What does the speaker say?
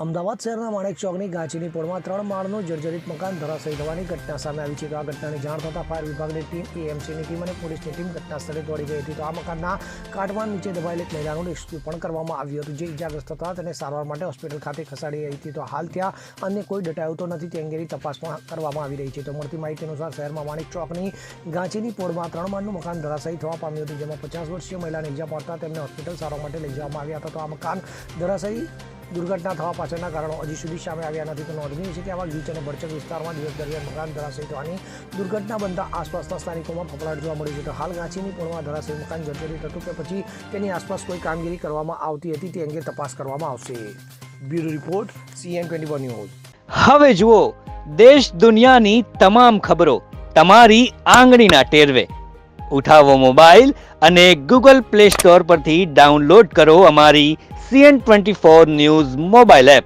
અમદાવાદ શહેરના માણેક ચોકની ગાંચીની પોળમાં 3 માળનું જર્જરિત મકાન ધરાશાયી થવાની ઘટના સામે આવી છે. તો આ ઘટનાની જાણ થતાં ફાયર વિભાગની ટીમ, એએમસીની ટીમ અને પોલીસની ટીમ ઘટના સ્થળે દોડી ગઈ હતી. તો આ મકાનના કાટમાળ નીચે દબાયેલી એક મહિલાનું રેસ્ક્યુ પણ કરવામાં આવ્યું હતું, જે ઇજાગ્રસ્ત હતા તેને સારવાર માટે હોસ્પિટલ ખાતે ખસેડી રહી હતી. તો હાલ ત્યાં અન્ય કોઈ દટાયું તો નથી તે અંગેની તપાસ પણ કરવામાં આવી રહી છે. તો મળતી માહિતી અનુસાર શહેરમાં માણેક ચોકની ગાંચીની પોળમાં 3 માળનું મકાન ધરાશાયી થવા પામ્યું હતું, જેમાં 50 વર્ષીય મહિલાને ઇજા પહોંચતા તેમને હોસ્પિટલ સારવાર માટે લઈ જવામાં આવ્યા હતા. તો આ મકાન ધરાશાયી દુર્ઘટના થવા પાછળના કારણો હજી સુધી સામે આવ્યા નથી. તો નોંધનીય છે કે આવા ગીચ અને ભરચક વિસ્તારમાં દિવસ દરમિયાન મકાન ધરાશાયી થવાની દુર્ઘટના બનતા આસપાસના સ્થાનિકોમાં ફફડાટ જોવા મળી છે. તો હાલ ગાંચીની પોળમાં ધરાશાયી મકાન જર્જરિત હતું કે પછી તેની આસપાસ કોઈ કામગીરી કરવામાં આવતી હતી તે અંગે તપાસ કરવામાં આવશે. Bureau report, CN24 news. હવે જુઓ દેશ દુનિયાની તમામ ખબરો તમારી આંગળીના ટેરવે. ઉઠાવો મોબાઈલ અને Google Play Store પરથી ડાઉનલોડ કરો અમારી CN24 ન્યૂઝ મોબાઈલ એપ.